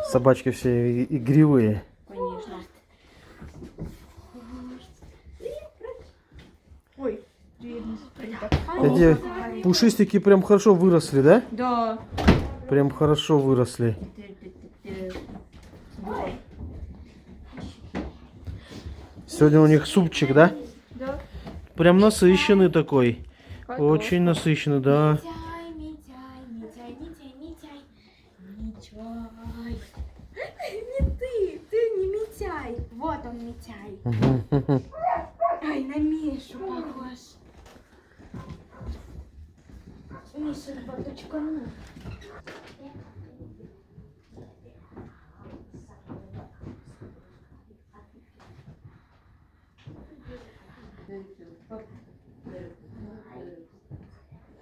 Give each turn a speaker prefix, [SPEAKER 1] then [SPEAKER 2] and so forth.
[SPEAKER 1] Собачки все игривые.
[SPEAKER 2] Конечно. Ой,
[SPEAKER 1] Эти пушистики прям хорошо выросли, да?
[SPEAKER 2] да.
[SPEAKER 1] Прям хорошо выросли. Сегодня у них супчик, да?
[SPEAKER 2] Да.
[SPEAKER 1] Прям насыщенный такой. Очень насыщенный, да.
[SPEAKER 2] Митяй. Не ты не Митяй. Вот он, Митяй. Ай, на Мишу похож. Миша, баточка, ну.